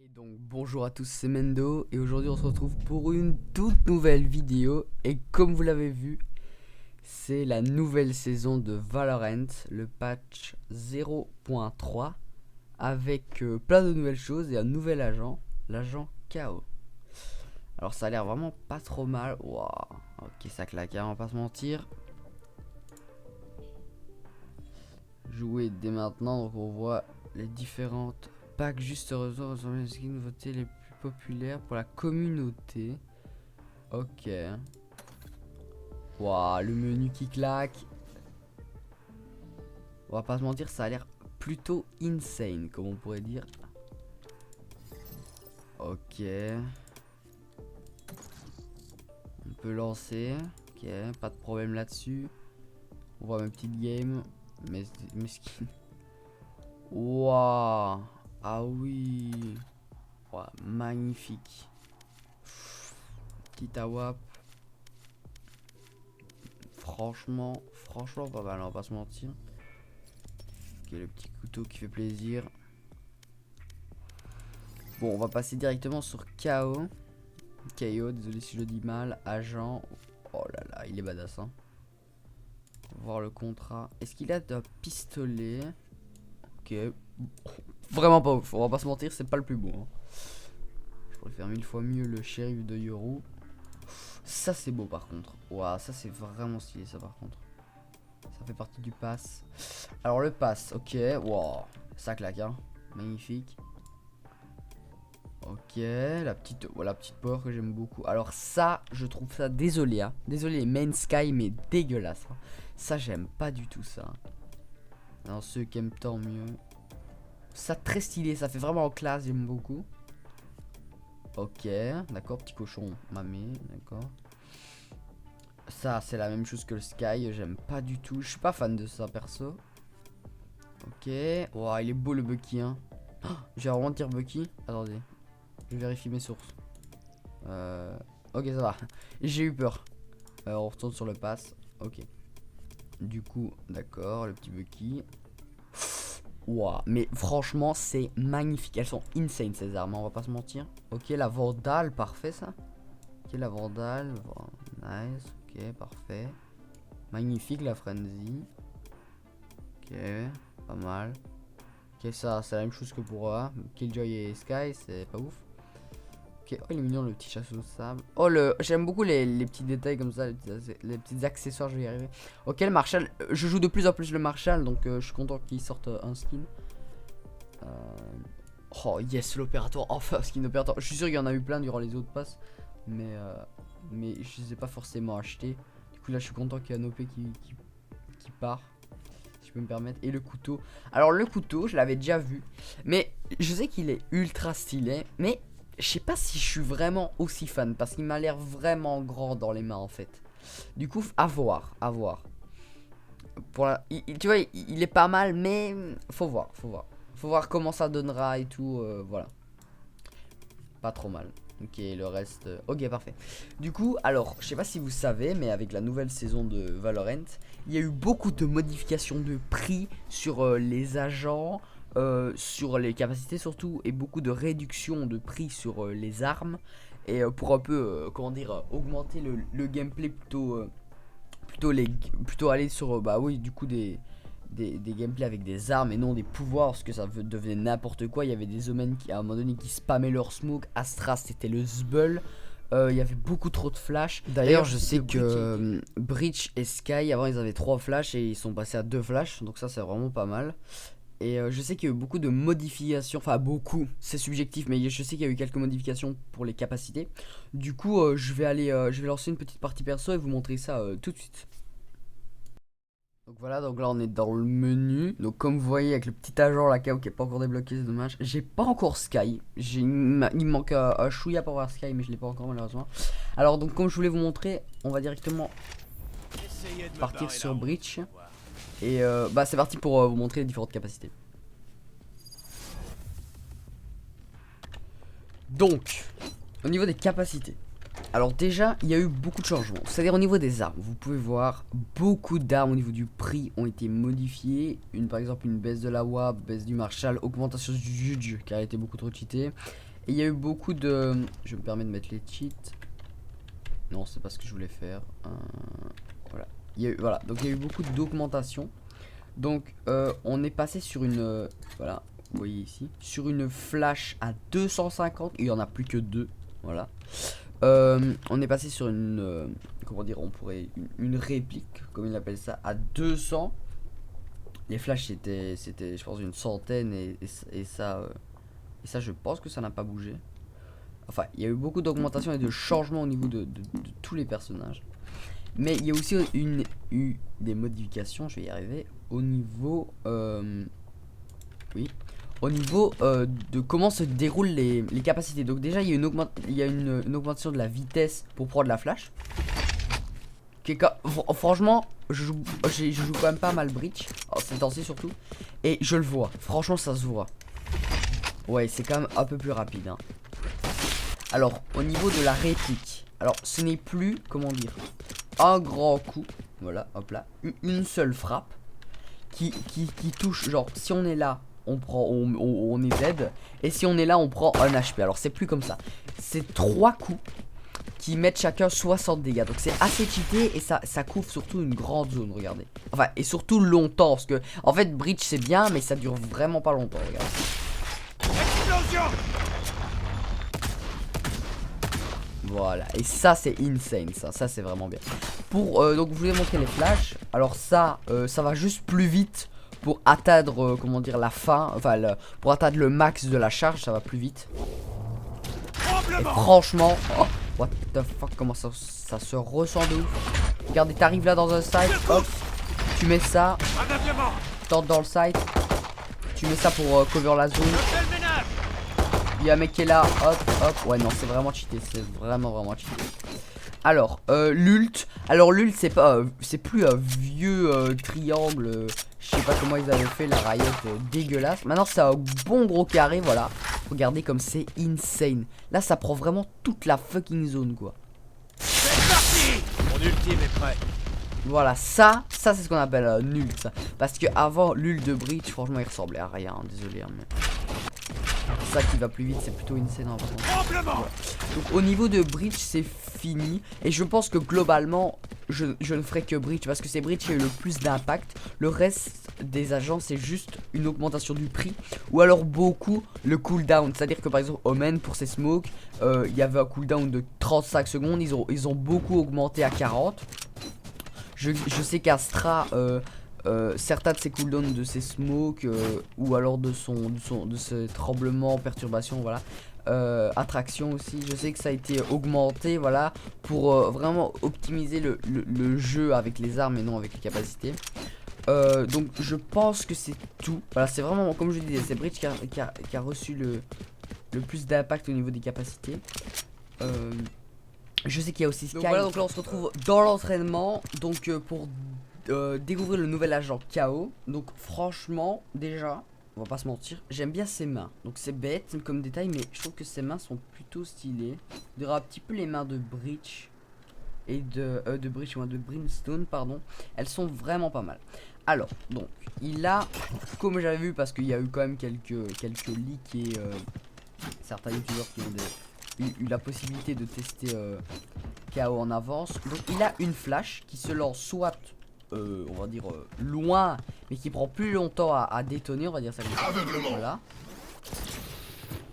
Et donc bonjour à tous, c'est Mendo et aujourd'hui on se retrouve pour une toute nouvelle vidéo. Et comme vous l'avez vu, c'est la nouvelle saison de Valorant, le patch 0.3, avec plein de nouvelles choses et un nouvel agent, l'agent KO. Alors ça a l'air vraiment pas trop mal. Waouh, ok, ça claque, hein, on va pas se mentir. Jouer dès maintenant, donc on voit les différentes packs. Juste heureusement, les skins nouveautés les plus populaires pour la communauté. Ok. Waouh, le menu qui claque. On va pas se mentir, ça a l'air plutôt insane, comme on pourrait dire. Ok. On peut lancer. Ok, pas de problème là-dessus. On voit ma petite game. Mes skins. Waouh. Ah oui. Ouah, magnifique. Petit AWAP. Franchement pas mal, on va pas se mentir. Ok, le petit couteau qui fait plaisir. Bon, on va passer directement sur KO. KO, désolé si je le dis mal. Agent. Oh là là, il est badass, hein. On va voir le contrat. Est-ce qu'il a un pistolet? Ok. Vraiment pas ouf, on va pas se mentir, c'est pas le plus beau, hein. Je préfère mille fois mieux le shérif de Yoru. Ça c'est beau par contre. Waouh, ça c'est vraiment stylé ça par contre. Ça fait partie du pass. Alors le pass, ok. Waouh, ça claque, hein. Magnifique. Ok, la petite peur que j'aime beaucoup. Alors ça, je trouve ça, désolé, hein. Désolé, main sky, mais dégueulasse, hein. Ça, j'aime pas du tout ça. Alors ceux qui aiment tant mieux. Ça très stylé, ça fait vraiment en classe, j'aime beaucoup. Ok, d'accord, petit cochon mamé, d'accord. Ça, c'est la même chose que le sky, j'aime pas du tout. Je suis pas fan de ça, perso. Ok, wow, il est beau le Bucky, hein. Oh, je vais vraiment dire Bucky. Attendez, je vérifie mes sources. Ok, ça va. J'ai eu peur. On retourne sur le pass. Ok. Du coup, d'accord, le petit Bucky. Waouh, mais franchement, c'est magnifique. Elles sont insane ces armes, on va pas se mentir. Ok, la Vandale, parfait ça. Ok, la Vandale. Nice, ok, parfait. Magnifique la Frenzy. Ok, pas mal. Ok, ça, c'est la même chose que pour Killjoy et Sky, c'est pas ouf. Ok, oh, il est mignon le petit chasseur de sable. Oh, j'aime beaucoup les petits détails comme ça, les petits accessoires, je vais y arriver. Ok, le Marshall, je joue de plus en plus le Marshall, donc je suis content qu'il sorte un skin. Oh yes, l'opérateur, enfin skin opérateur. Je suis sûr qu'il y en a eu plein durant les autres passes, mais je les ai pas forcément achetés. Du coup là je suis content qu'il y ait un OP qui part, si je peux me permettre. Et le couteau, alors le couteau je l'avais déjà vu, mais je sais qu'il est ultra stylé, mais je sais pas si je suis vraiment aussi fan, parce qu'il m'a l'air vraiment grand dans les mains en fait. Du coup à voir, à voir. Tu vois, il est pas mal, mais faut voir, faut voir. Faut voir comment ça donnera et tout, voilà. Pas trop mal. Ok, le reste... ok, parfait. Du coup, alors, je sais pas si vous savez, mais avec la nouvelle saison de Valorant, il y a eu beaucoup de modifications de prix sur les agents, sur les capacités surtout, et beaucoup de réductions de prix sur les armes. Et pour un peu, comment dire, augmenter le gameplay plutôt aller sur bah oui du coup des gameplays avec des armes et non des pouvoirs, parce que ça devenait n'importe quoi. Il y avait des Omen qui à un moment donné qui spammaient leur smoke. Astra c'était le zbeul. Il y avait beaucoup trop de flash. D'ailleurs je sais que Breach et Sky avant ils avaient 3 flashs et ils sont passés à 2 flashs, donc ça c'est vraiment pas mal. Et je sais qu'il y a eu beaucoup de modifications, enfin beaucoup, c'est subjectif, mais je sais qu'il y a eu quelques modifications pour les capacités. Du coup, je vais lancer une petite partie perso et vous montrer ça tout de suite. Donc voilà, donc là on est dans le menu. Donc comme vous voyez avec le petit agent là KO qui est pas encore débloqué, c'est dommage. J'ai pas encore Sky. Il me manque un chouïa pour avoir Sky, mais je l'ai pas encore malheureusement. Alors donc comme je voulais vous montrer, on va directement partir sur Breach. Et bah c'est parti pour vous montrer les différentes capacités. Donc, au niveau des capacités. Alors déjà, il y a eu beaucoup de changements. C'est-à-dire au niveau des armes, vous pouvez voir beaucoup d'armes au niveau du prix ont été modifiées. Par exemple une baisse de la WAP, baisse du Marshall, augmentation du Juju car elle était beaucoup trop cheatée. il y a eu beaucoup de... Je me permets de mettre les cheats. Non, c'est pas ce que je voulais faire. Voilà. Voilà. Donc il y a eu beaucoup d'augmentation. Donc on est passé sur une... voilà. Vous voyez ici. Sur une flash à 250. Il y en a plus que 2. Voilà. On est passé sur une... comment dire, on pourrait... Une réplique, comme il appelle ça, à 200. Les flashs c'était je pense une centaine et ça je pense que ça n'a pas bougé. Enfin il y a eu beaucoup d'augmentation et de changements au niveau de tous les personnages. Mais il y a aussi eu des modifications, je vais y arriver, au niveau oui, au niveau de comment se déroulent les capacités. Donc déjà il y a une augmentation de la vitesse pour prendre la flash. Franchement, je joue quand même pas mal Breach, ces temps-ci surtout, et je le vois, franchement ça se voit. Ouais, c'est quand même un peu plus rapide, hein. Alors, au niveau de la réplique, alors ce n'est plus, comment dire, un grand coup, voilà, hop là, une seule frappe qui touche, genre si on est là, on est dead, et si on est là, on prend un HP. Alors c'est plus comme ça, c'est 3 coups qui mettent chacun 60 dégâts. Donc c'est assez cheaté et ça couvre surtout une grande zone, regardez. Enfin, et surtout longtemps, parce que en fait Breach c'est bien, mais ça dure vraiment pas longtemps, regardez. Explosion. Voilà, et ça c'est insane, ça c'est vraiment bien. Pour donc je vous ai montré les flashs. Alors ça va juste plus vite pour atteindre comment dire la fin, enfin pour atteindre le max de la charge, ça va plus vite. Et franchement, oh, what the fuck, comment ça se ressent de ouf. Regardez, t'arrives là dans un site, hop, tu mets ça, tente dans le site, tu mets ça pour cover la zone. Il y a un mec qui est là, hop, hop, ouais non c'est vraiment cheaté, c'est vraiment cheaté. Alors, l'ult, c'est pas, c'est plus un vieux triangle, je sais pas comment ils avaient fait la Riot dégueulasse. Maintenant c'est un bon gros carré, voilà. Regardez comme c'est insane. Là ça prend vraiment toute la fucking zone quoi. C'est parti. Mon ultime est prêt. Voilà, ça c'est ce qu'on appelle un ult ça. Parce que avant l'ult de Breach, franchement il ressemblait à rien, désolé hein, mais... ça qui va plus vite, c'est plutôt insane en vrai. Donc au niveau de Breach c'est fini. Et je pense que globalement je ne ferai que Breach parce que c'est Breach qui a eu le plus d'impact. Le reste des agents c'est juste une augmentation du prix. Ou alors beaucoup le cooldown. C'est à dire que par exemple Omen pour ses smokes il y avait un cooldown de 35 secondes. Ils ont beaucoup augmenté à 40. Je sais qu'Astra certains de ses cooldowns de ses smokes ou alors de ses tremblements, perturbations, voilà, attraction aussi, je sais que ça a été augmenté, voilà, pour vraiment optimiser le jeu avec les armes et non avec les capacités. Donc je pense que c'est tout. Voilà, c'est vraiment comme je disais, c'est Breach qui a reçu le plus d'impact au niveau des capacités. Je sais qu'il y a aussi Sky. Donc voilà, donc là on se retrouve dans l'entraînement. Donc pour découvrir le nouvel agent KO. Donc franchement déjà on va pas se mentir, j'aime bien ses mains. Donc c'est bête comme détail, mais je trouve que ses mains sont plutôt stylées. On dirait un petit peu les mains de Breach et de Breach ou de Brimstone, pardon. Elles sont vraiment pas mal. Alors donc il a, comme j'avais vu, parce qu'il y a eu quand même quelques leaks et certains youtubeurs qui ont eu la possibilité de tester KO en avance. Donc il a une flash qui se lance soit on va dire loin, mais qui prend plus longtemps à détonner, on va dire ça comme ça. Voilà.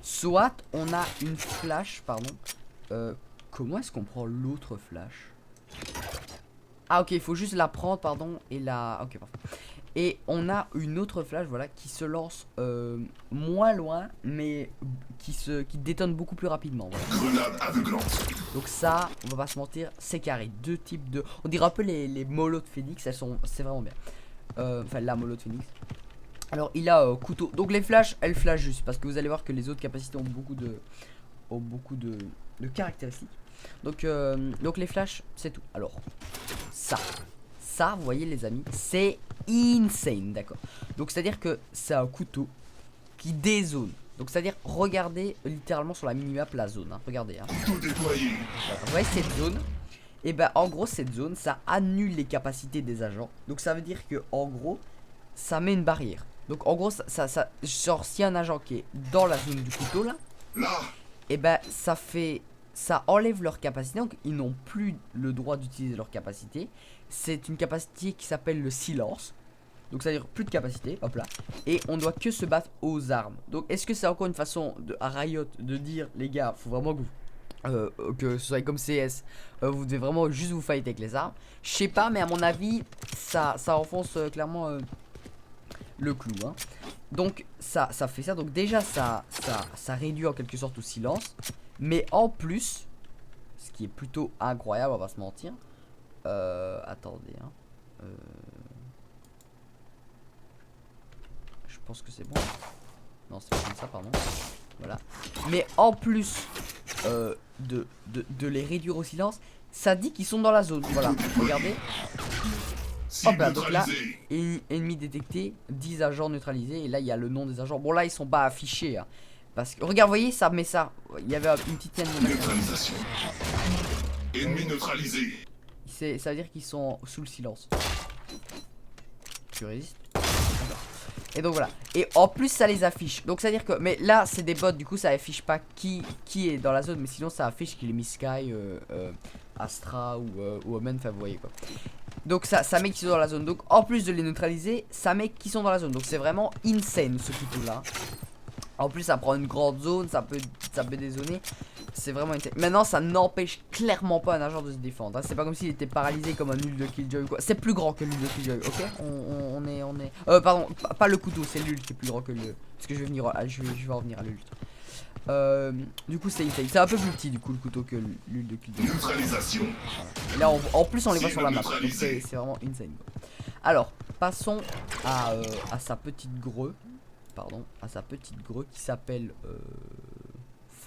Soit on a une flash, pardon. Comment est-ce qu'on prend l'autre flash? Ah ok, il faut juste la prendre, pardon, et la... Ok, parfait. Et on a une autre flash, voilà, qui se lance moins loin, mais qui détonne beaucoup plus rapidement. Voilà. Donc ça, on va pas se mentir, c'est carré. Deux types de... On dirait un peu les molos de Phoenix, c'est vraiment bien. Enfin, la mollo de Phoenix. Alors, il a couteau. Donc les flashs, elles flashent juste, parce que vous allez voir que les autres capacités ont beaucoup de caractéristiques. Donc les flashs, c'est tout. Alors, ça, vous voyez les amis, c'est insane, d'accord. Donc c'est à dire que c'est un couteau qui dézone. Donc c'est à dire, regardez littéralement sur la minimap la zone, hein. Regardez, hein. Vous voyez cette zone? Et ben en gros cette zone ça annule les capacités des agents. Donc ça veut dire que en gros ça met une barrière. Donc en gros ça genre si un agent qui est dans la zone du couteau là, et ben ça enlève leur capacité, donc ils n'ont plus le droit d'utiliser leur capacité. C'est une capacité qui s'appelle le silence. Donc ça veut dire plus de capacité, hop là. Et on doit que se battre aux armes. Donc est-ce que c'est encore une façon à Riot de dire les gars, faut vraiment que ce soit comme CS, vous devez vraiment juste vous fight avec les armes. Je sais pas, mais à mon avis ça enfonce clairement le clou hein. Donc ça fait ça, donc déjà ça réduit en quelque sorte au silence. Mais en plus, ce qui est plutôt incroyable, on va se mentir, attendez hein. Je pense que c'est bon. Non, c'est pas comme ça, pardon. Voilà. Mais en plus de les réduire au silence, ça dit qu'ils sont dans la zone. Voilà, regardez. Hop là, donc là, ennemi détecté, 10 agents neutralisés. Et là, il y a le nom des agents. Bon, là, ils sont pas affichés. Hein, parce que, regarde, vous voyez, ça met ça. Il y avait une petite neutralisation. Ennemi neutralisé. Ça veut dire qu'ils sont sous le silence. Tu résistes. Et donc voilà. Et en plus ça les affiche. Donc ça veut dire que. Mais là c'est des bots. Du coup ça affiche pas qui est dans la zone. Mais sinon ça affiche qu'il est mis Sky, Astra ou Omen. Enfin vous voyez quoi. Donc ça met qu'ils sont dans la zone. Donc en plus de les neutraliser, ça met qu'ils sont dans la zone. Donc c'est vraiment insane ce couteau là. En plus ça prend une grande zone. Ça peut dézoner. C'est vraiment insane. Maintenant ça n'empêche clairement pas un agent de se défendre hein. C'est pas comme s'il était paralysé comme un nul de Killjoy ou quoi. C'est plus grand que l'ul de Killjoy. Ok, on est pardon, pas le couteau, c'est l'ult qui est plus grand que le. Parce que je vais venir je vais en venir à l'ult. Du coup c'est insane. C'est un peu plus petit du coup le couteau que l'ul de Killjoy. Neutralisation. Et là en plus on les voit sur la map. Donc c'est vraiment insane quoi. Alors passons à sa petite greu. Pardon, à sa petite greu qui s'appelle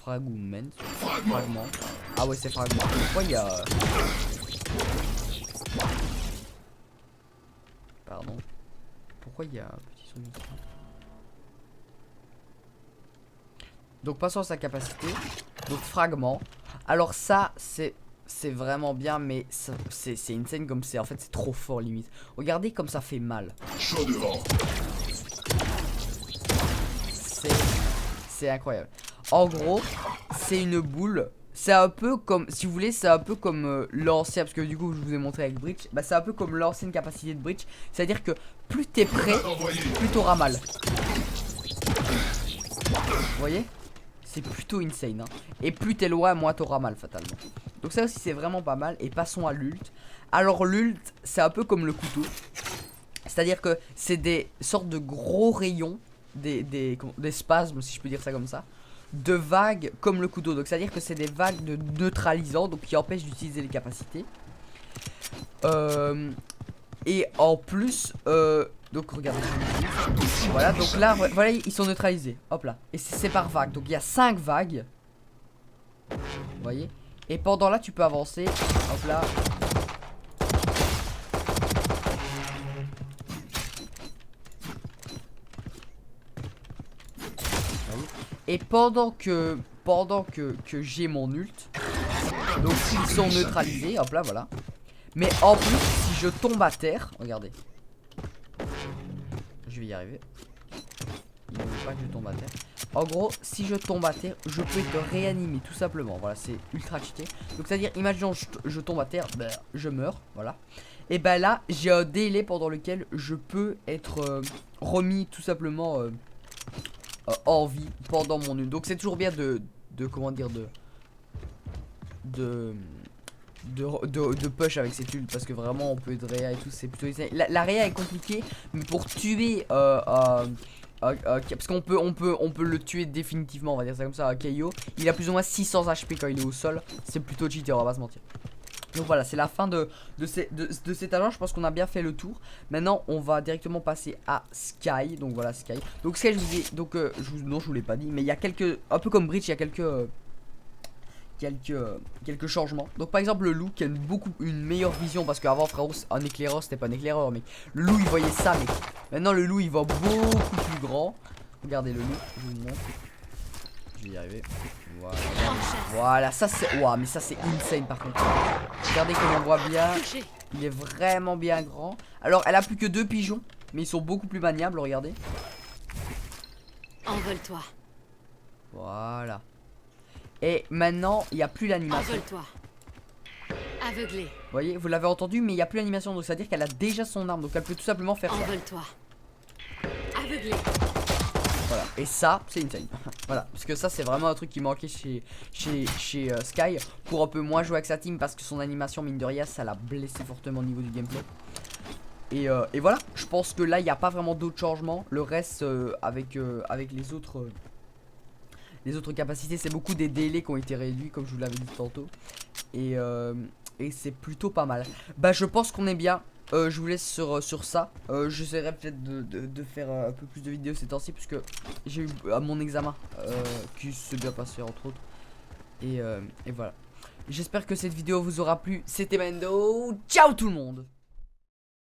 Fragment. Ah ouais c'est fragment. Pourquoi il y a pardon. Pourquoi il y a un petit son. Donc passons à sa capacité. Donc fragment. Alors ça c'est vraiment bien, mais c'est insane comme c'est. En fait c'est trop fort limite. Regardez comme ça fait mal. Chaud devant. C'est incroyable. En gros, c'est une boule. C'est un peu comme, si vous voulez, c'est un peu comme l'ancien, parce que du coup je vous ai montré avec Breach. Bah c'est un peu comme l'ancienne capacité de Breach. C'est à dire que plus t'es prêt, plus t'auras mal. Vous voyez? C'est plutôt insane hein. Et plus t'es loin, moins t'auras mal fatalement. Donc ça aussi c'est vraiment pas mal. Et passons à l'ult. Alors l'ult c'est un peu comme le couteau. C'est à dire que c'est des sortes de gros rayons, des spasmes si je peux dire ça comme ça, de vagues comme le couteau. Donc c'est à dire que c'est des vagues de neutralisants, donc qui empêchent d'utiliser les capacités. Et en plus donc regardez, voilà, donc là voilà ils sont neutralisés. Hop là. Et c'est par vague. Donc il y a 5 vagues. Vous voyez. Et pendant là tu peux avancer. Hop là. Et pendant que j'ai mon ult, donc ils sont neutralisés, hop là voilà. Mais en plus si je tombe à terre, regardez, je vais y arriver. Il ne veut pas que je tombe à terre. En gros si je tombe à terre, je peux être réanimé tout simplement. Voilà, c'est ultra cheaté. Donc c'est à dire, imaginons je tombe à terre, ben, je meurs, voilà. Et ben là j'ai un délai pendant lequel je peux être remis tout simplement en vie pendant mon ult. Donc c'est toujours bien de comment dire de push avec cette ult, parce que vraiment on peut être réa et tout, c'est plutôt la réa est compliquée, mais pour tuer parce qu'on peut le tuer définitivement, on va dire ça comme ça, à KO. Il a plus ou moins 600 HP quand il est au sol. C'est plutôt cheaté, on va pas se mentir. Donc voilà, c'est la fin de cet agent. Je pense qu'on a bien fait le tour. Maintenant on va directement passer à Sky. Donc voilà Sky. Donc Sky je vous ai, donc non je vous l'ai pas dit, mais il y a quelques, un peu comme Breach, il y a quelques changements. Donc par exemple le loup qui a une meilleure vision, parce qu'avant frérot un éclaireur c'était pas un éclaireur, mais le loup il voyait ça, mais maintenant le loup il voit beaucoup plus grand. Regardez le loup, je vous montre. Je vais y arriver. Voilà. Voilà, ça c'est. Waouh, mais ça c'est insane par contre. Regardez comme on voit bien. Il est vraiment bien grand. Alors elle a plus que 2 pigeons, mais ils sont beaucoup plus maniables, regardez. Envole-toi. Voilà. Et maintenant, il n'y a plus l'animation. Envole-toi. Aveuglé. Vous voyez, vous l'avez entendu, mais il n'y a plus l'animation. Donc, c'est-à-dire qu'elle a déjà son arme. Donc, elle peut tout simplement faire ça. Envole-toi. Aveuglé. Voilà. Et ça, c'est insane. Voilà. Parce que ça, c'est vraiment un truc qui manquait chez Sky. Pour un peu moins jouer avec sa team. Parce que son animation, mine de rien, ça l'a blessé fortement au niveau du gameplay. Et voilà. Je pense que là, il n'y a pas vraiment d'autres changements. Le reste, avec les autres capacités, c'est beaucoup des délais qui ont été réduits, comme je vous l'avais dit tantôt. Et c'est plutôt pas mal. Bah, je pense qu'on est bien. Je vous laisse sur ça. J'essaierai peut-être de faire un peu plus de vidéos ces temps-ci, puisque j'ai eu mon examen qui s'est bien passé, entre autres. Et voilà. J'espère que cette vidéo vous aura plu. C'était Mendo. Ciao tout le monde.